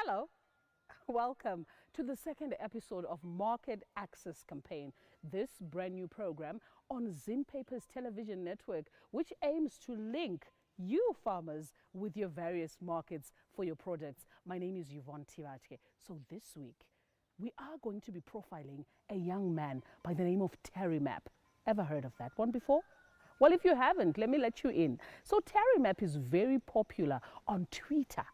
Hello, welcome to the second episode of Market Access Campaign, this brand new program on Zim Papers television network, which aims to link you farmers with your various markets for your products. My name is Yvonne Tivatke. So this week, we are going to be profiling a young man by the name of Terry Map. Ever heard of that one before? Well, if you haven't, let me let you in. So Terry Map is very popular on Twitter.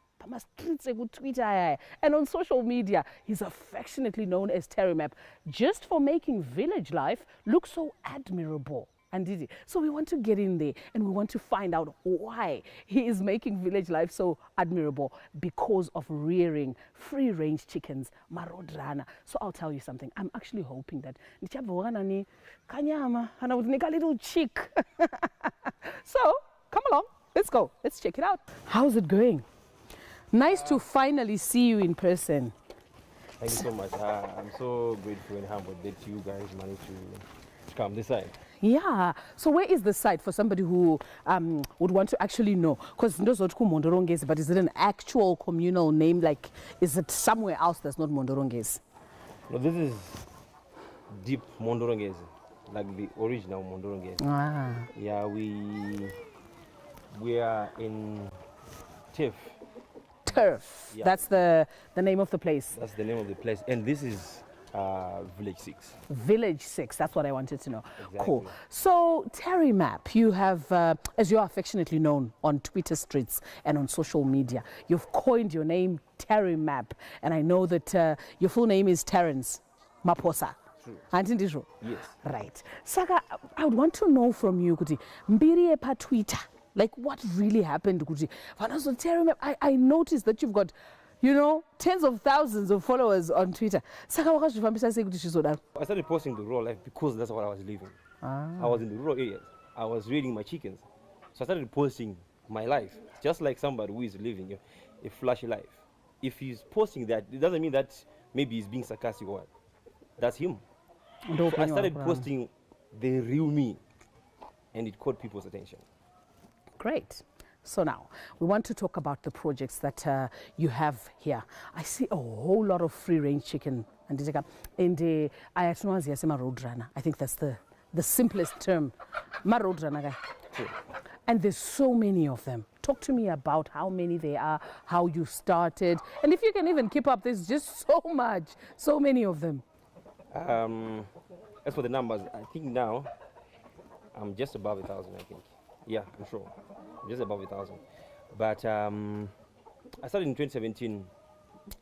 And on social media, he's affectionately known as Terry Map, just for making village life look so admirable. And did he? So we want to get in there and we want to find out why he is making village life so admirable, because of rearing free-range chickens, Marodrana. So I'll tell you something. I'm actually hoping that Kanyama and I would make a little chick. So come along, let's go. Let's check it out. How's it going? Nice to finally see you in person. Thank you so much. I'm so grateful and humbled that you guys managed to come this side. Yeah. So where is the site for somebody who would want to actually know? Because Mondorongezi, but is it an actual communal name? Like, is it somewhere else that's not Mondorongezi? No, this is deep Mondorongezi, like the original Mondorongezi. Ah. Yeah, we are in TIF. Turf. Yeah. That's the name of the place. That's the name of the place, and this is Village 6. Village 6, that's what I wanted to know. Exactly. Cool. So Terry Map, you have, as you are affectionately known on Twitter streets and on social media, you've coined your name Terry Map, and I know that your full name is Terence Maposa. True. Yes. Right. Saka, I would want to know from you, Kuti, mbiri pa Twitter, like what really happened, Kuti? Terry Map, I noticed that you've got, you know, tens of thousands of followers on Twitter. I started posting the rural life because that's what I was living. I was in the rural areas. I was raiding my chickens. So I started posting my life, just like somebody who is living a flashy life. If he's posting that, it doesn't mean that maybe he's being sarcastic or what. That's him. So I started posting the real me, and it caught people's attention. Great. So now, we want to talk about the projects that you have here. I see a whole lot of free-range chicken. And I think that's the simplest term. And there's so many of them. Talk to me about how many there are, how you started. And if you can even keep up, there's just so many of them. As for the numbers, I think now I'm just above 1,000, I think. Yeah, I'm sure. Just above 1,000. But I started in 2017.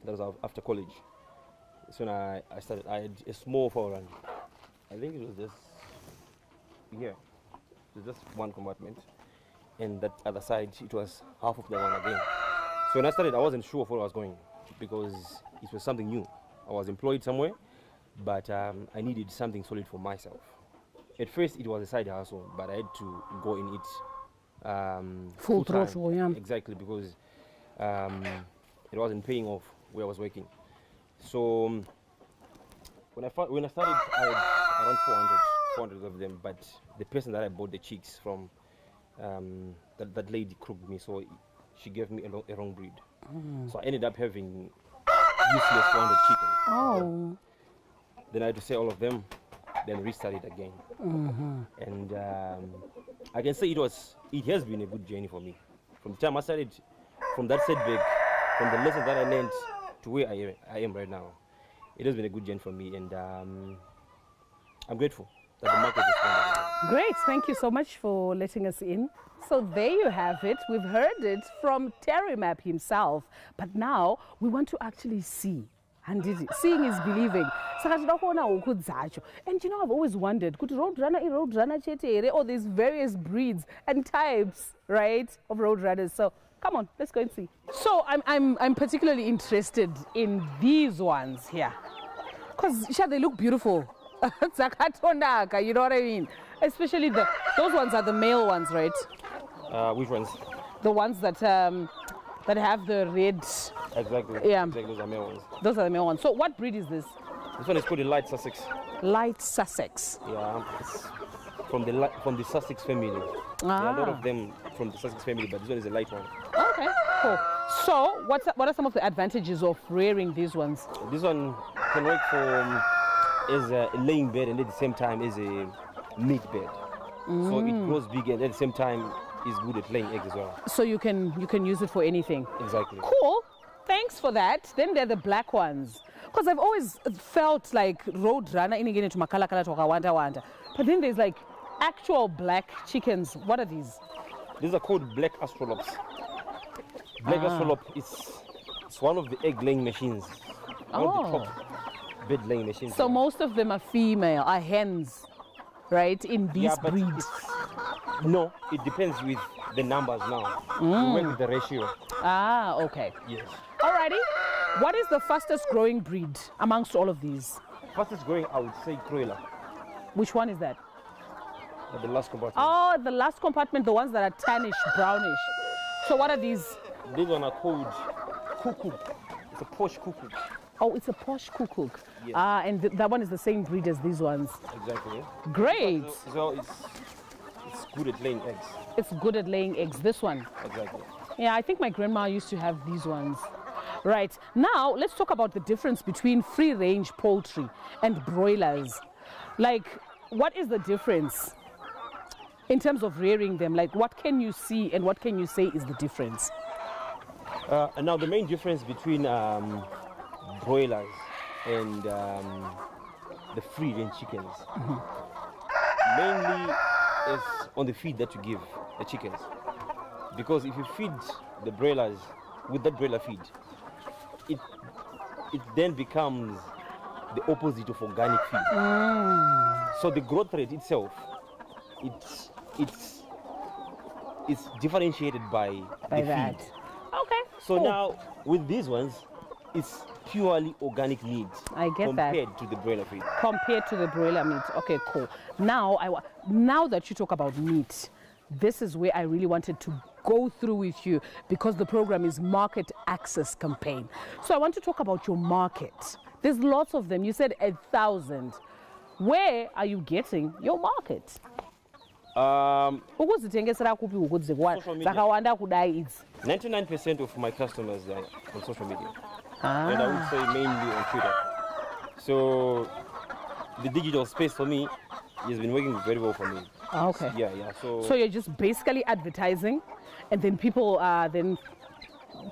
That was after college. So when I started, I had a small fowl run. I think it was just here. It was just one compartment. And that other side, it was half of the one again. So when I started, I wasn't sure of where I was going because it was something new. I was employed somewhere, but I needed something solid for myself. At first, it was a side hustle, but I had to go in it full throttle, yeah. Exactly, because it wasn't paying off where I was working. So when I started, I had around 400 of them, but the person that I bought the chicks from, that lady crooked me, so she gave me a wrong breed. So I ended up having useless 400 chickens. Oh. Then I had to sell all of them, then restart it again. And I can say it has been a good journey for me. From the time I started, from that setback, from the lesson that I learned to where I am right now, it has been a good journey for me, and I'm grateful that the market is responding. Great, thank you so much for letting us in. So there you have it. We've heard it from Terry Map himself, but now we want to actually see. And seeing is believing. And you know, I've always wondered, could Roadrunner, or these various breeds and types, right, of Roadrunners. So come on, let's go and see. So I'm particularly interested in these ones here, because they look beautiful. You know what I mean? Especially those ones are the male ones, right? Which ones? The ones that have the red. Exactly. Yeah. Exactly, those are male ones. Those are the male ones. So what breed is this? This one is called the Light Sussex. Light Sussex. Yeah, it's from the Sussex family. There are a lot of them from the Sussex family, but this one is a light one. Okay, cool. So what are some of the advantages of rearing these ones? This one can work for as a laying bed and at the same time as a meat bed. So it grows big and at the same time is good at laying eggs as well. So you can use it for anything. Exactly. Cool. Thanks for that. Then there are the black ones. Because I've always felt like Roadrunner iningene to makala toka wanda. But then there's like actual black chickens. What are these? These are called black astrolopes. Black astrolop is one of the egg laying machines. One of the top bed laying machines. So most of them are female, are hens, right? In these breeds. No, it depends with the numbers now. We work with the ratio. Ah, okay. Yes. Alrighty. What is the fastest growing breed amongst all of these? Fastest growing, I would say Croiler. Which one is that? The last compartment. Oh, the last compartment, the ones that are tannish, brownish. So what are these? These one are called cuckoo. It's a posh cuckoo. Oh, it's a posh cuckoo. Yes. And that one is the same breed as these ones. Exactly. Great. So it's good at laying eggs. It's good at laying eggs, this one. Exactly. Yeah, I think my grandma used to have these ones. Right. Now, let's talk about the difference between free-range poultry and broilers. Like, what is the difference in terms of rearing them? Like, what can you see and what can you say is the difference? And now the main difference between broilers and the free-range chickens mainly is on the feed that you give the chickens. Because if you feed the broilers with that broiler feed, it then becomes the opposite of organic feed. So the growth rate itself, it's differentiated by the that. feed. Okay. So cool. now with these ones, it's purely organic meat. I get that. Compared to the broiler feed. Compared to the broiler meat. Okay, cool. Now, now that you talk about meat, this is where I really wanted to go through with you because the program is Market Access Campaign. So I want to talk about your market. There's lots of them. You said 1,000. Where are you getting your market? Social media. Zakawanda kudai idzi. 99% of my customers are on social media. And I would say mainly on Twitter. So the digital space for me has been working very well for me. Okay. Yeah. So you're just basically advertising, and then people are then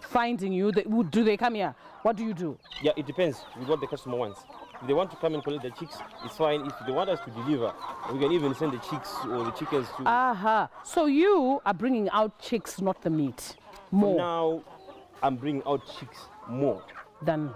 finding you. Do they come here? What do you do? Yeah, it depends with what the customer wants. If they want to come and collect the chicks, it's fine. If they want us to deliver, we can even send the chicks or the chickens to... So you are bringing out chicks, not the meat. More. Now, I'm bringing out chicks more. Than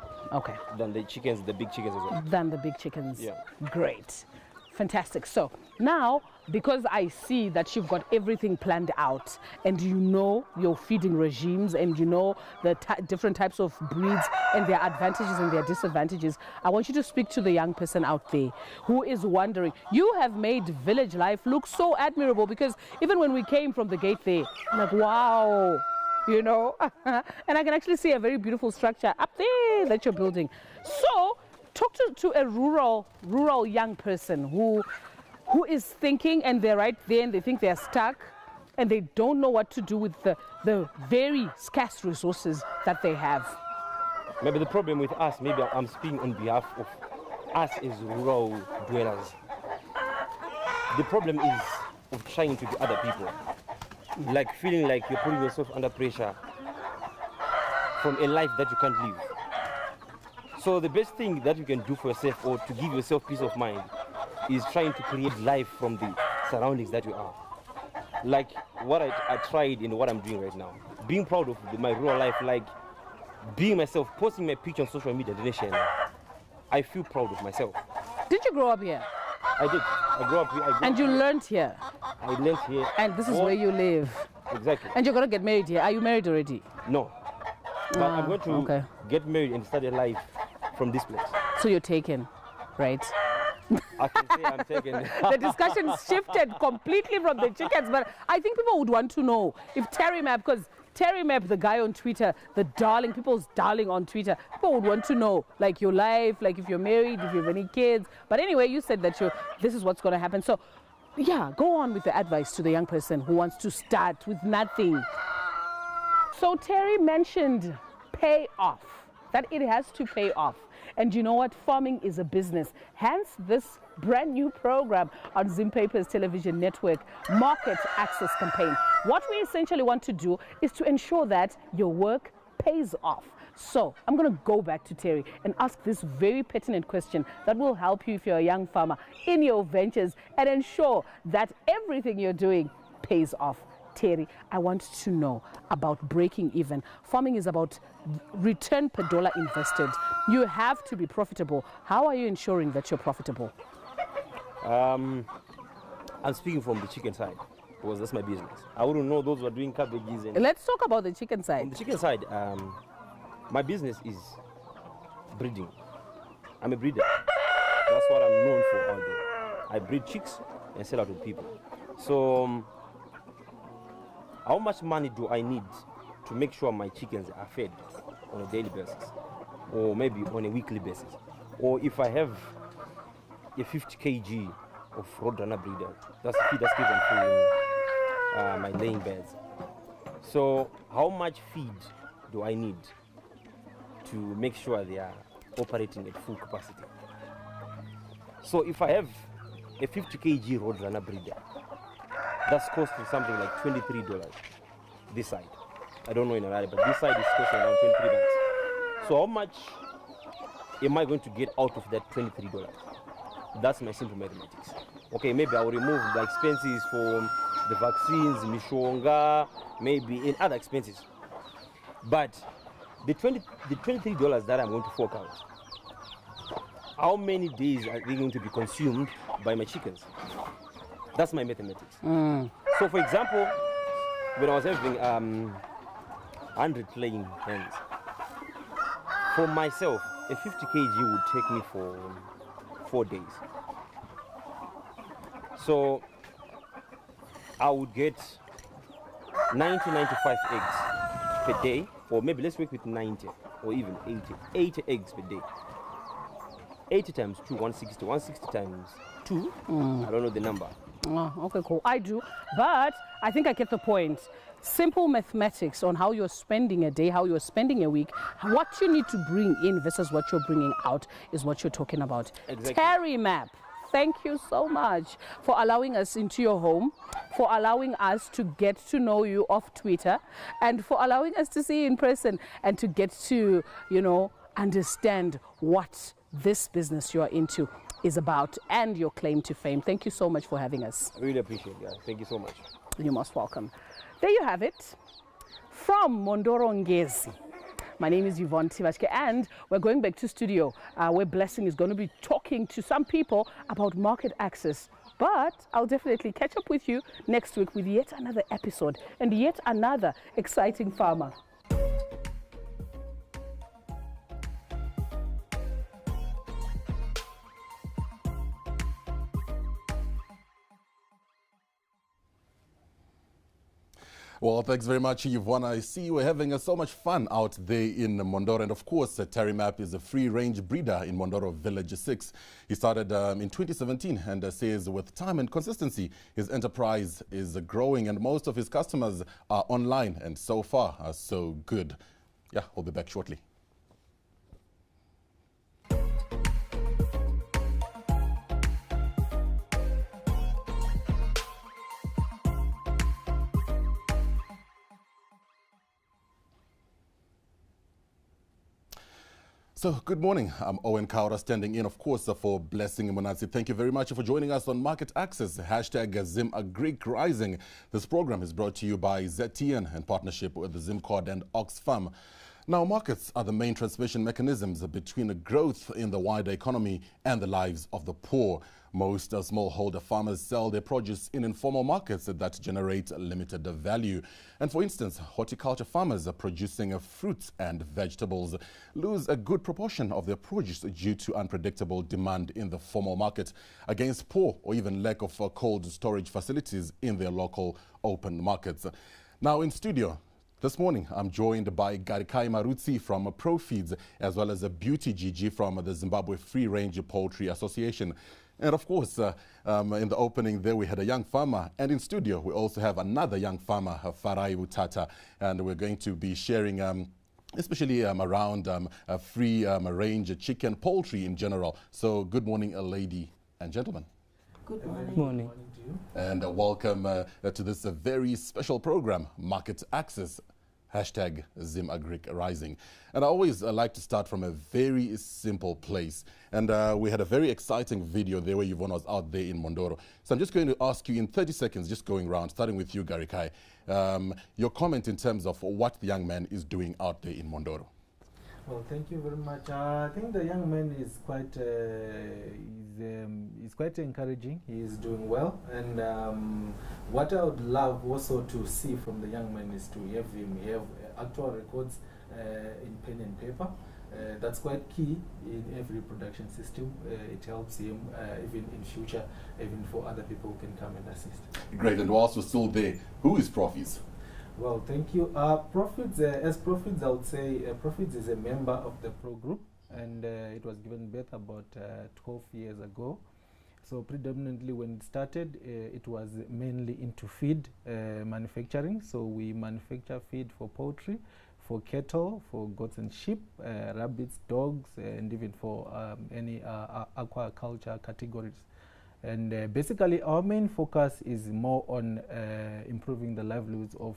the chickens, the big chickens as well. Than the big chickens. Yeah. Great. Fantastic. So now, because I see that you've got everything planned out and you know your feeding regimes and you know the different types of breeds and their advantages and their disadvantages, I want you to speak to the young person out there who is wondering. You have made village life look so admirable because even when we came from the gate there, I'm like, wow. You know, and I can actually see a very beautiful structure up there that you're building. So talk to a rural young person who is thinking, and they're right there and they think they're stuck and they don't know what to do with the very scarce resources that they have. Maybe the problem with us, maybe I'm speaking on behalf of us as rural dwellers. The problem is of trying to be other people. Like feeling like you're putting yourself under pressure from a life that you can't live. So the best thing that you can do for yourself or to give yourself peace of mind is trying to create life from the surroundings that you are. Like what I tried in what I'm doing right now. Being proud of my rural life, like being myself, posting my picture on social media, I feel proud of myself. Did you grow up here? I did. I grew up here. And you learned here? I learned here. And this is where you live? Exactly. And you're going to get married here? Are you married already? No. But I'm going to get married and start a life from this place. So you're taken, right? I can say I'm taken. The discussion shifted completely from the chickens, but I think people would want to know if Terry Map, because Terry Map, the guy on Twitter, the darling, people's darling on Twitter, people would want to know, like your life, like if you're married, if you have any kids. But anyway, you said that this is what's going to happen. So, yeah, go on with the advice to the young person who wants to start with nothing. So Terry mentioned pay off, that it has to pay off. And you know what? Farming is a business. Hence this brand new program on Zim Papers Television Network, Market Access Campaign. What we essentially want to do is to ensure that your work pays off. So I'm going to go back to Terry and ask this very pertinent question that will help you if you're a young farmer in your ventures and ensure that everything you're doing pays off. Terry, I want to know about breaking even. Farming is about return per dollar invested. You have to be profitable. How are you ensuring that you're profitable? I'm speaking from the chicken side because that's my business. I wouldn't know those who are doing cabbages. And Let's talk about the chicken on side. the chicken side, my business is breeding. I'm a breeder. That's what I'm known for out there. I breed chicks and sell out to people. So, how much money do I need to make sure my chickens are fed on a daily basis, or maybe on a weekly basis? Or if I have a 50 kg of Roadrunner breeder, that's the feed that's given to my laying beds. So, how much feed do I need to make sure they are operating at full capacity? So, if I have a 50 kg Roadrunner breeder, that's costing something like $23 this side. I don't know in Harare, but this side is costing around $23. So how much am I going to get out of that $23? That's my simple mathematics. Okay, maybe I will remove the expenses for the vaccines, Mishonga, maybe in other expenses. But the $23 that I'm going to fork out, how many days are they going to be consumed by my chickens? That's my mathematics. So for example, when I was having 100 laying hens, for myself, a 50 kg would take me for 4 days. So I would get 90, 95 eggs per day, or maybe let's work with 90 or even 80 eggs per day. 80 times 2, 160, 160 times 2, I don't know the number. Oh, okay, cool. I do, but I think I get the point. Simple mathematics on how you're spending a day, how you're spending a week, what you need to bring in versus what you're bringing out is what you're talking about. Exactly. Terry Map, thank you so much for allowing us into your home, for allowing us to get to know you off Twitter, and for allowing us to see you in person and to get to, you know, understand what this business you're into is about and your claim to fame. Thank you so much for having us. I really appreciate it, guys. Thank you so much. You're most welcome. There you have it. From Mondoro Ngezi. My name is Yvonne Tivashke, and we're going back to studio where Blessing is going to be talking to some people about market access. But I'll definitely catch up with you next week with yet another episode and yet another exciting farmer. Well, thanks very much, Yvonne. I see you are having so much fun out there in Mondoro. And of course, Terry Map is a free-range breeder in Mondoro Village 6. He started in 2017 and says with time and consistency, his enterprise is growing and most of his customers are online. And so far, so good. Yeah, we'll be back shortly. So, good morning. I'm Owen Kaura, standing in, of course, for Blessing Monansi. Thank you very much for joining us on Market Access, hashtag Zim Agric Rising. This program is brought to you by ZTN in partnership with the Zimcod and Oxfam. Now, markets are the main transmission mechanisms between the growth in the wider economy and the lives of the poor. Most smallholder farmers sell their produce in informal markets that generate limited value. And for instance, horticulture farmers are producing fruits and vegetables lose a good proportion of their produce due to unpredictable demand in the formal market against poor or even lack of cold storage facilities in their local open markets. Now in studio, this morning, I'm joined by Garikai Marutsi from ProFeeds, as well as a Beauty Gigi from the Zimbabwe Free Range Poultry Association. And of course, in the opening there, we had a young farmer. And in studio, we also have another young farmer, Farai Butata. And we're going to be sharing especially around free range chicken, poultry in general. So good morning, lady and gentlemen. Good morning. Good morning. And welcome to this very special program, Market Access, hashtag Zim Agric Rising. And I always like to start from a very simple place. And we had a very exciting video there where Yvonne was out there in Mondoro. So I'm just going to ask you in 30 seconds, just going around, starting with you, Garikai, your comment in terms of what the young man is doing out there in Mondoro. Well, thank you very much. I think the young man is quite encouraging. He is doing well, and what I would love also to see from the young man is to have him have actual records in pen and paper. That's quite key in every production system. It helps him even in future, even for other people who can come and assist. Great, and whilst we're still there, who is Profits? Well, thank you. Profits, as Profits, I would say Profits is a member of the Pro Group, and it was given birth about 12 years ago. So predominantly when it started, it was mainly into feed manufacturing. So we manufacture feed for poultry, for cattle, for goats and sheep, rabbits, dogs, and even for any aquaculture categories. And basically our main focus is more on improving the livelihoods of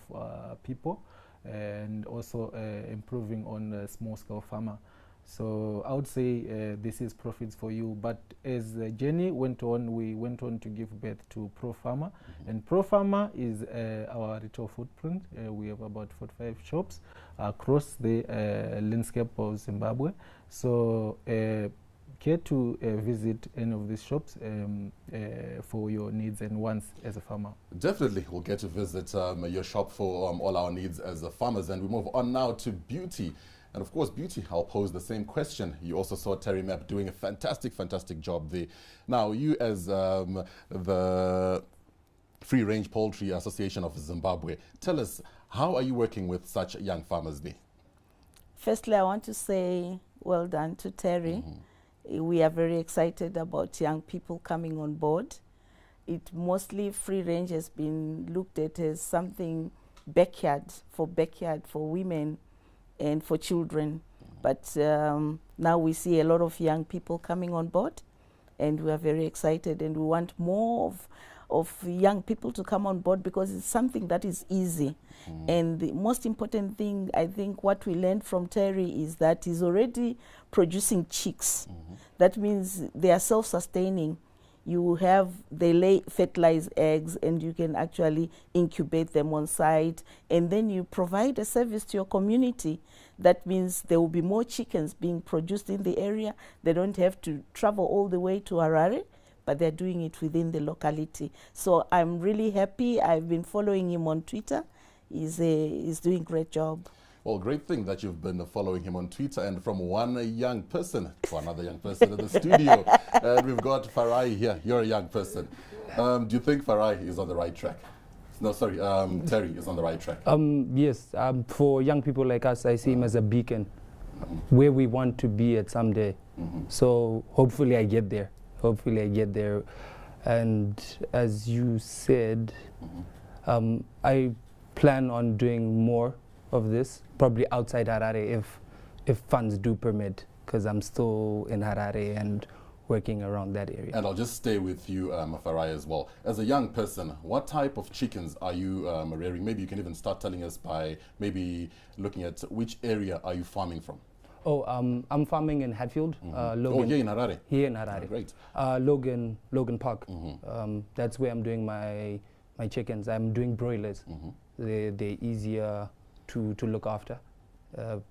people and also improving on small-scale farmer. So I would say this is Profits for you. But as the journey went on, we went on to give birth to Pro Farmer. And Pro Farmer is our retail footprint. We have about 45 shops across the landscape of Zimbabwe. So care to visit any of these shops for your needs and wants as a farmer. Definitely, we'll get to visit your shop for all our needs as farmers. And we move on now to Beauty. And of course, Beauty, I'll pose the same question. You also saw Terry Map doing a fantastic job there. Now, you as the Free Range Poultry Association of Zimbabwe, tell us, how are you working with such young farmers there? Firstly, I want to say well done to Terry. We are very excited about young people coming on board. It mostly Free Range has been looked at as something backyard for women and for children. But now we see a lot of young people coming on board, and we are very excited, and we want more of young people to come on board because it's something that is easy. And the most important thing, I think, what we learned from Terry is that he's already producing chicks. That means they are self-sustaining. They lay fertilized eggs, and you can actually incubate them on site, and then you provide a service to your community. That means there will be more chickens being produced in the area. They don't have to travel all the way to Harare, but they're doing it within the locality. So I'm really happy. I've been following him on Twitter. He's doing a great job. Well, great thing that you've been following him on Twitter, and from one young person to another young person in the studio. And we've got Farai here. You're a young person. Do you think Farai is on the right track? No, sorry, Terry is on the right track. Yes, for young people like us, I see him as a beacon where we want to be at someday. So hopefully I get there. And as you said, I plan on doing more of this, probably outside Harare if funds do permit, because I'm still in Harare and working around that area. And I'll just stay with you, Farai, as well. As a young person, what type of chickens are you rearing? Maybe you can even start telling us by maybe looking at which area are you farming from? Oh, I'm farming in Hatfield. Logan, here in Harare? Here in Harare. Oh, great. Logan Park. That's where I'm doing my chickens. I'm doing broilers. They're easier to look after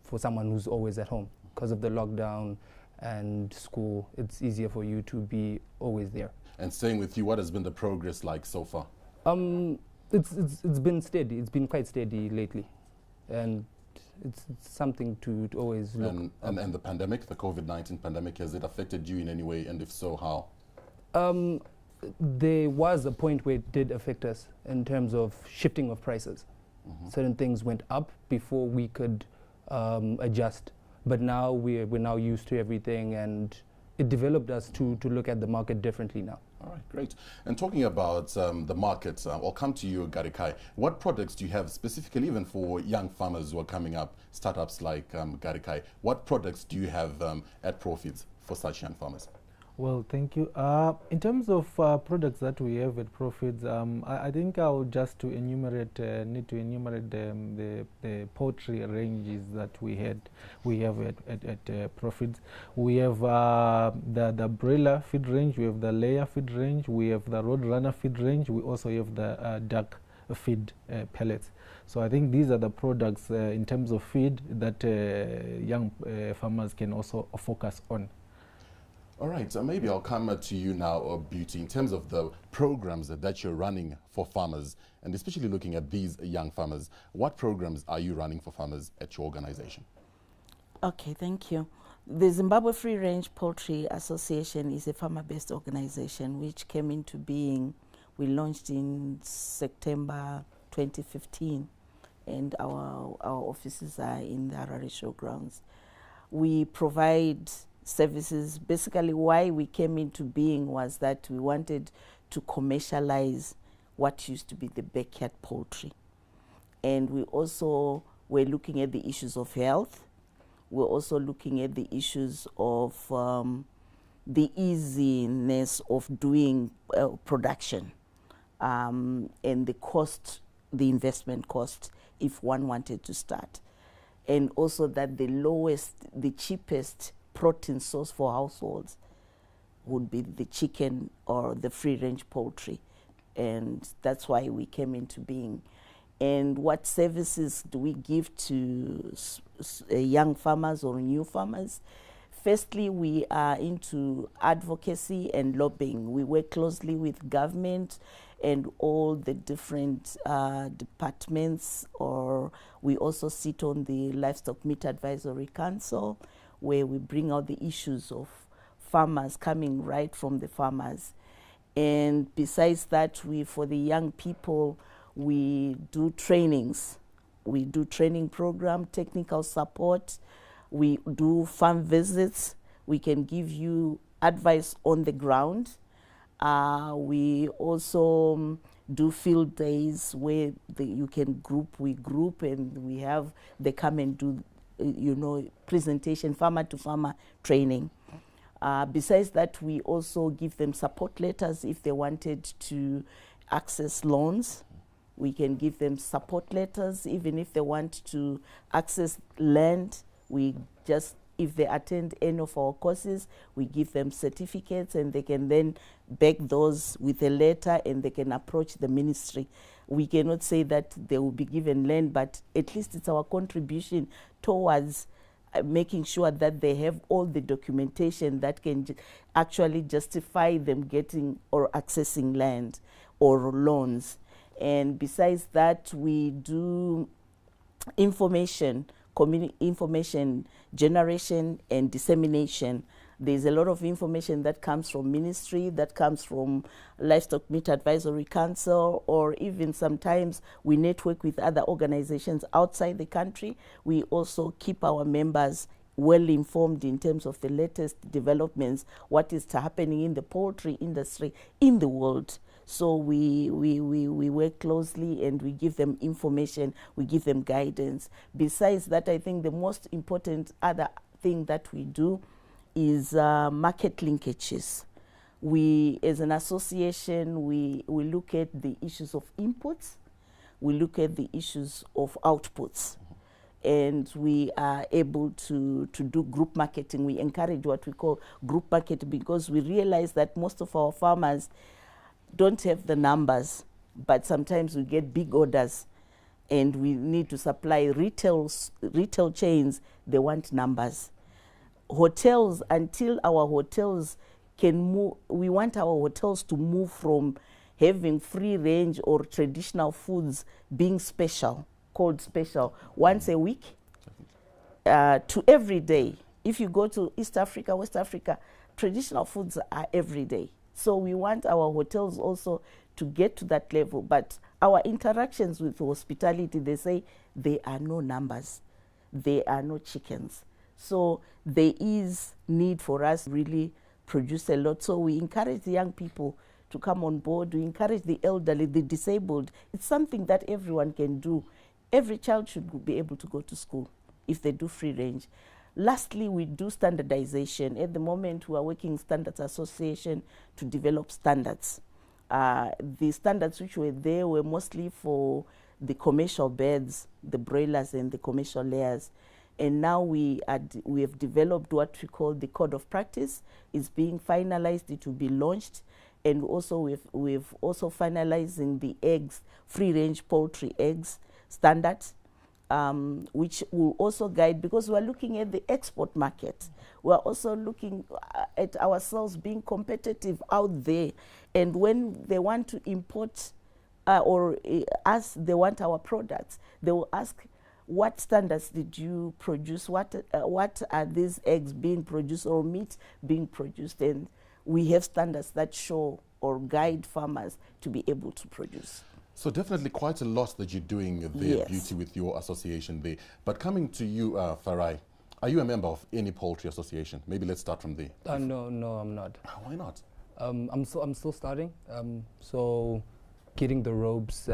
for someone who's always at home. Because of the lockdown and school, it's easier for you to be always there. And staying with you, what has been the progress like so far? It's been steady. It's been quite steady lately, and it's something to always look. And the pandemic, the COVID-19 pandemic, has it affected you in any way? And if so, how? There was a point where it did affect us in terms of shifting of prices. Certain things went up before we could adjust. But now we're now used to everything, and it developed us to look at the market differently now. All right, great. And talking about the market, I'll come to you, Garikai. What products do you have specifically even for young farmers who are coming up, startups like Garikai? What products do you have at Profeeds for such young farmers? Well, thank you. In terms of products that we have at Profeeds, I think I'll just to enumerate, need to enumerate the poultry ranges that we have at Profeeds. We have the broiler feed range, we have the layer feed range, we have the roadrunner feed range, we also have the duck feed pellets. So I think these are the products in terms of feed that young farmers can also focus on. All right, so maybe I'll come to you now, Beauty, in terms of the programs that you're running for farmers, and especially looking at these young farmers. What programs are you running for farmers at your organization? Okay, thank you. The Zimbabwe Free Range Poultry Association is a farmer-based organization which came into being. We launched in September 2015, and our offices are in the Harare Showgrounds. We provide services. Basically, why we came into being was that we wanted to commercialize what used to be the backyard poultry. And we also were looking at the issues of health. We're also looking at the issues of the easiness of doing production and the cost, the investment cost, if one wanted to start. And also that the cheapest protein source for households would be the chicken or the free-range poultry. And that's why we came into being. And what services do we give to young farmers or new farmers? Firstly, we are into advocacy and lobbying. We work closely with government and all the different departments, or we also sit on the Livestock Meat Advisory Council, where we bring out the issues of farmers coming right from the farmers. And besides that, for the young people, we do trainings. We do training program, technical support. We do farm visits. We can give you advice on the ground. We also do field days where you can we group and they come and do presentation, farmer to farmer training. Besides that, we also give them support letters if they wanted to access loans. We can give them support letters even if they want to access land. If they attend any of our courses, we give them certificates and they can then back those with a letter and they can approach the ministry. We cannot say that they will be given land, but at least it's our contribution towards making sure that they have all the documentation that can actually justify them getting or accessing land or loans. And besides that, we do information generation and dissemination. There's a lot of information that comes from ministry, that comes from Livestock Meat Advisory Council, or even sometimes we network with other organizations outside the country. We also keep our members well informed in terms of the latest developments, what is happening in the poultry industry in the world. So we work closely and we give them information, we give them guidance. Besides that, I think the most important other thing that we do is market linkages. We, as an association, we look at the issues of inputs, we look at the issues of outputs, and we are able to do group marketing. We encourage what we call group marketing because we realize that most of our farmers don't have the numbers, but sometimes we get big orders and we need to supply retail chains. They want numbers. Hotels, until our hotels can move, we want our hotels to move from having free range or traditional foods being special, called special, once a week to every day. If you go to East Africa, West Africa, traditional foods are every day. So we want our hotels also to get to that level. But our interactions with hospitality, they say there are no numbers, there are no chickens. So there is need for us really produce a lot. So we encourage the young people to come on board. We encourage the elderly, the disabled. It's something that everyone can do. Every child should be able to go to school if they do free range. Lastly, we do standardization. At the moment, we are working with Standards Association to develop standards. The standards which were there were mostly for the commercial beds, the broilers and the commercial layers. And now we have developed what we call the Code of Practice. It's being finalized, it will be launched. And also we've also finalizing the eggs, free-range poultry eggs standards, which will also guide, because we're looking at the export market. We're also looking at ourselves being competitive out there. And when they want to import they want our products, they will ask, what standards did you produce? What are these eggs being produced or meat being produced? And we have standards that show or guide farmers to be able to produce. So definitely quite a lot that you're doing there, Yes. Beauty, with your association there. But coming to you, Farai, are you a member of any poultry association? Maybe let's start from there. No, I'm not. Why not? I'm still starting. So getting the ropes,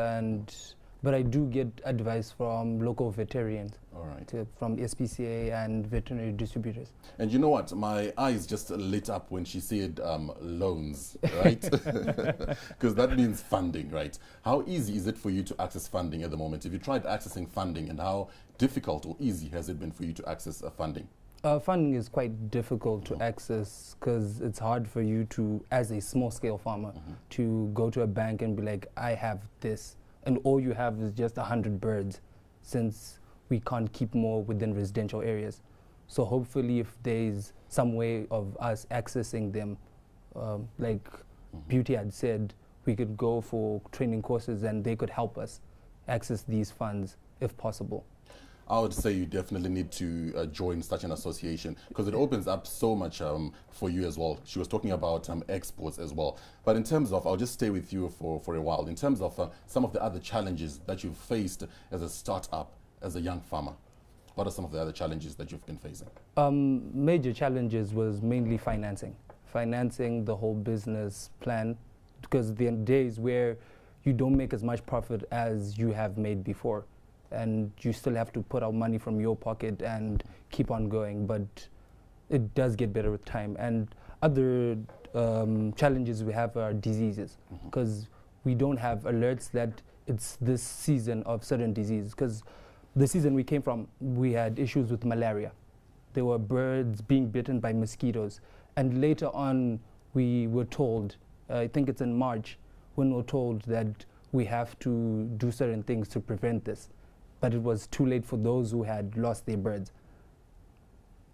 but I do get advice from local veterinarians, All right. from SPCA and veterinary distributors. And you know what? My eyes just lit up when she said loans, right? Because that means funding, right? How easy is it for you to access funding at the moment? If you tried accessing funding, and how difficult or easy has it been for you to access funding? Funding is quite difficult to access because it's hard for you to, as a small-scale farmer, to go to a bank and be like, I have this, and all you have is just 100 birds, since we can't keep more within residential areas. So hopefully if there's some way of us accessing them, like Beauty had said, we could go for training courses and they could help us access these funds if possible. I would say you definitely need to join such an association, because it opens up so much for you as well. She was talking about exports as well. But in terms of, I'll just stay with you for a while, in terms of some of the other challenges that you've faced as a startup, as a young farmer, what are some of the other challenges that you've been facing? Major challenges was mainly financing the whole business plan, because there are days where you don't make as much profit as you have made before, and you still have to put out money from your pocket and keep on going, but it does get better with time. And other challenges we have are diseases, because we don't have alerts that it's this season of certain diseases, because the season we came from, we had issues with malaria. There were birds being bitten by mosquitoes, and later on we were told, I think it's in March, when we were told that we have to do certain things to prevent this. But it was too late for those who had lost their birds.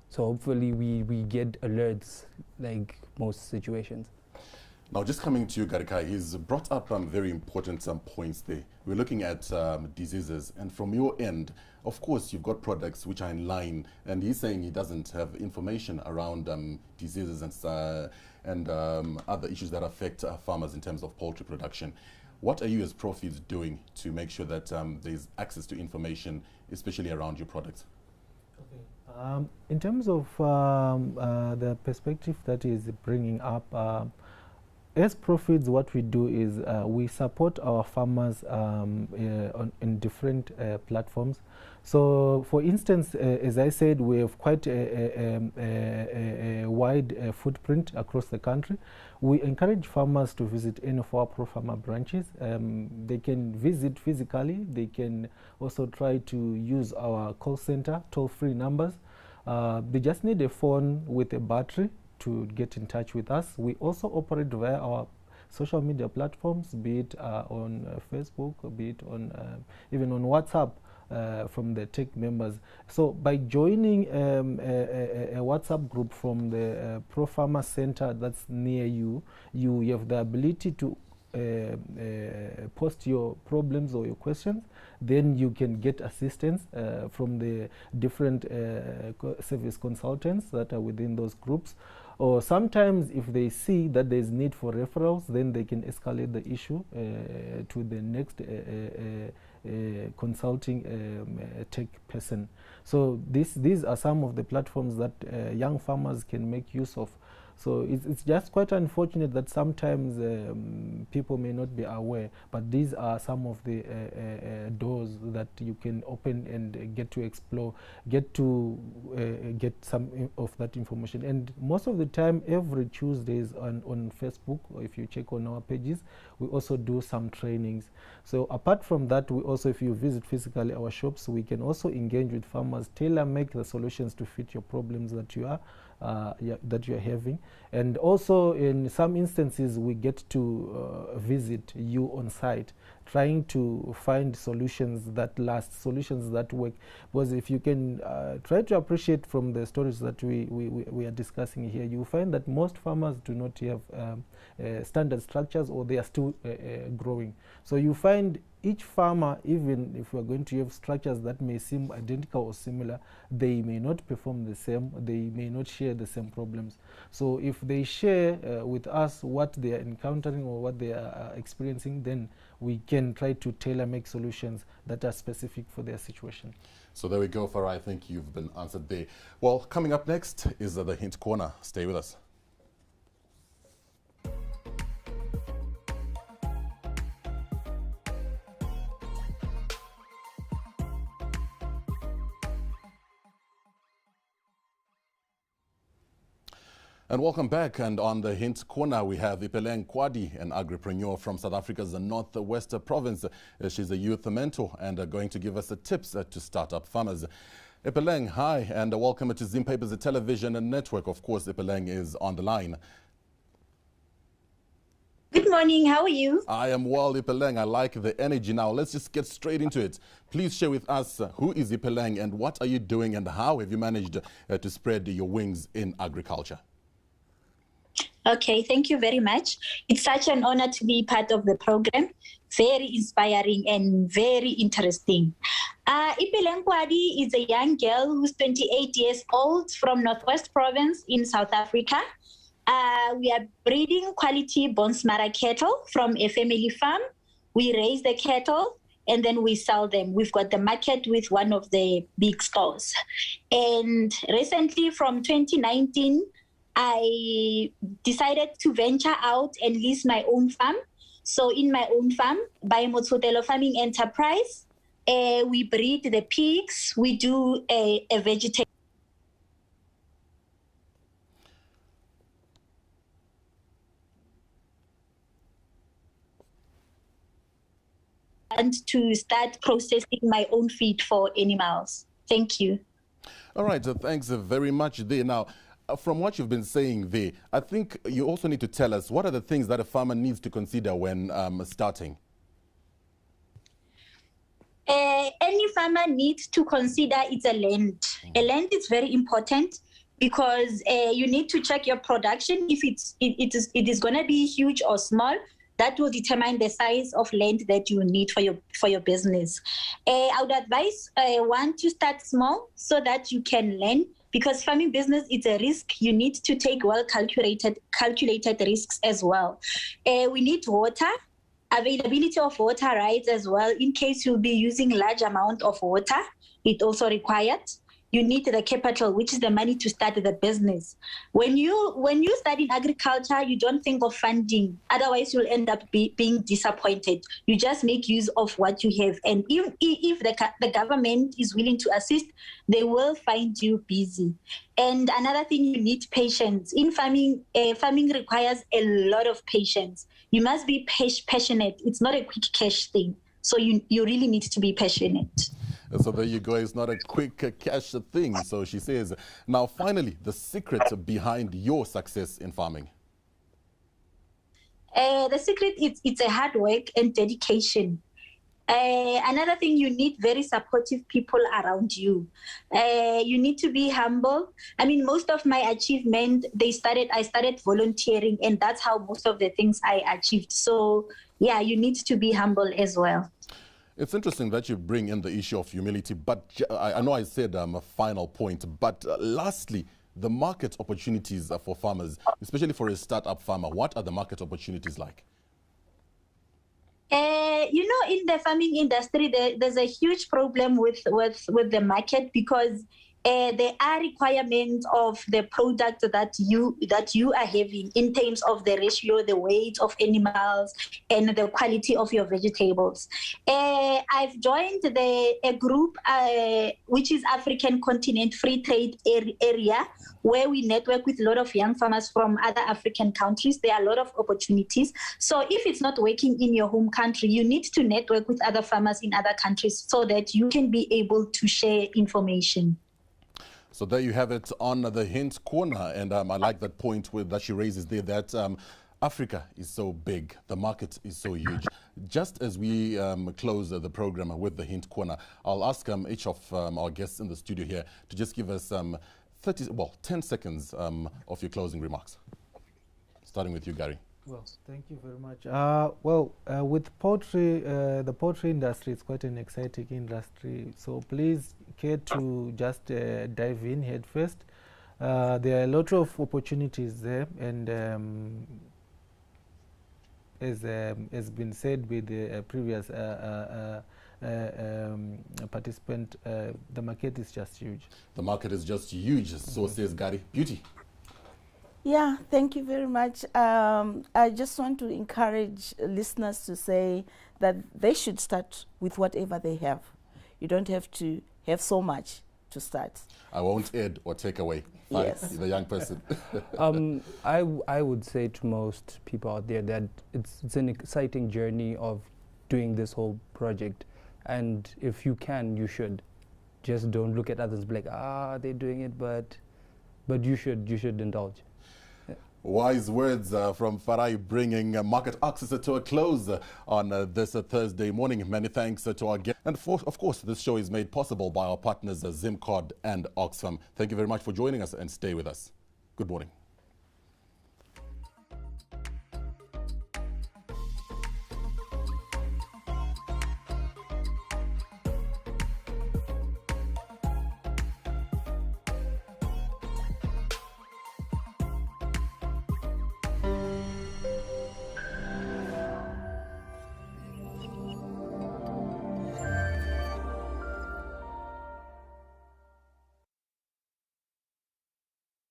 So hopefully we get alerts like most situations. Now, just coming to you, Garikai, he's brought up very important points there. We're looking at diseases, and from your end, of course, you've got products which are in line, and he's saying he doesn't have information around diseases and other issues that affect farmers in terms of poultry production. What are you as Profeeds doing to make sure that there's access to information, especially around your products? Okay. In terms of the perspective that is bringing up, as Profeeds, what we do is we support our farmers in different platforms. So, for instance, as I said, we have quite a wide footprint across the country. We encourage farmers to visit any of our ProFarmer branches. They can visit physically. They can also try to use our call center, toll-free numbers. They just need a phone with a battery to get in touch with us. We also operate via our social media platforms, be it on Facebook, be it on even on WhatsApp from the tech members. So by joining a WhatsApp group from the ProFarmer Center that's near you, you have the ability to post your problems or your questions. Then you can get assistance from the different service consultants that are within those groups. Or sometimes if they see that there is need for referrals, then they can escalate the issue to the next consulting tech person. So these are some of the platforms that young farmers can make use of, So it's just quite unfortunate that sometimes people may not be aware, but these are some of the doors that you can open and get to explore, get to get some of that information. And most of the time, every Tuesdays on Facebook, or if you check on our pages, we also do some trainings. So apart from that, we also, if you visit physically our shops, we can also engage with farmers, tailor-make the solutions to fit your problems that you are having. And also in some instances we get to visit you on site, trying to find solutions that last, solutions that work. Because if you can try to appreciate from the stories that we are discussing here, you find that most farmers do not have standard structures, or they are still growing. So you find each farmer, even if we are going to have structures that may seem identical or similar, they may not perform the same, they may not share the same problems. So if they share with us what they are encountering or what they are experiencing, then we can try to tailor-make solutions that are specific for their situation. So there we go, Farah. I think you've been answered there. Well, coming up next is the Hint Corner. Stay with us. And welcome back. And on the Hint Corner, we have Ipeleng Kwadi, an agripreneur from South Africa's Northwest Province. She's a youth mentor and going to give us the tips to start-up farmers. Ipeleng, hi, and welcome to Zim Papers, the television and network. Of course, Ipeleng is on the line. Good morning, how are you? I am well, Ipeleng. I like the energy. Now, let's just get straight into it. Please share with us who is Ipeleng and what are you doing and how have you managed to spread your wings in agriculture? Okay, thank you very much. It's such an honor to be part of the program. Very inspiring and very interesting. Ipeleng Kwadi is a young girl who's 28 years old from Northwest Province in South Africa. We are breeding quality Bonsmara cattle from a family farm. We raise the cattle and then we sell them. We've got the market with one of the big stores. And recently from 2019, I decided to venture out and lease my own farm. So in my own farm, by Motsotelo Farming Enterprise, we breed the pigs. We do a vegetarian and to start processing my own feed for animals. Thank you. All right, so thanks very much there. Now, from what you've been saying there, I think you also need to tell us what are the things that a farmer needs to consider when starting? Any farmer needs to consider it's a land. A land is very important because you need to check your production. If it is going to be huge or small, that will determine the size of land that you need for your business. I would advise one to start small so that you can learn. Because farming business is a risk, you need to take well calculated risks as well. We need water, availability of water rights as well. In case you'll be using large amount of water, it also required. You need the capital, which is the money to start the business. When you start in agriculture, you don't think of funding. Otherwise, you'll end up being disappointed. You just make use of what you have. And if the government is willing to assist, they will find you busy. And another thing, you need patience. In farming, farming requires a lot of patience. You must be passionate. It's not a quick cash thing. So you really need to be passionate. So there you go. It's not a quick cash thing. So she says, now finally, the secret behind your success in farming. The secret is it's a hard work and dedication. Another thing, you need very supportive people around you. You need to be humble. I mean, most of my achievement, I started volunteering, and that's how most of the things I achieved. So yeah, you need to be humble as well. It's interesting that you bring in the issue of humility, but I know I said a final point, but lastly, the market opportunities for farmers, especially for a startup farmer, what are the market opportunities like? You know, in the farming industry, there's a huge problem with the market because there are requirements of the product that you are having in terms of the ratio, the weight of animals, and the quality of your vegetables. I've joined a group which is African Continent Free Trade Area, where we network with a lot of young farmers from other African countries. There are a lot of opportunities. So if it's not working in your home country, you need to network with other farmers in other countries so that you can be able to share information. So there you have it on the Hint Corner, and I like that point that she raises there, that Africa is so big, the market is so huge. Just as we close the program with the Hint Corner, I'll ask each of our guests in the studio here to just give us 10 seconds of your closing remarks. Starting with you, Gary. Well, thank you very much. With poultry, the poultry industry is quite an exciting industry. So please care to just dive in head first. There are a lot of opportunities there, and as has been said with the previous participant, the market is just huge. The market is just huge, so says Gary. Beauty. Yeah, thank you very much. I just want to encourage listeners to say that they should start with whatever they have. You don't have to have so much to start. I won't add or take away. Yes. The young person. I would say to most people out there that it's an exciting journey of doing this whole project, and if you can, you should. Just don't look at others like, they're doing it, but you should indulge. Wise words from Farai, bringing Market Access to a close on this Thursday morning. Many thanks to our guests. And of course, this show is made possible by our partners Zimcod and Oxfam. Thank you very much for joining us, and stay with us. Good morning.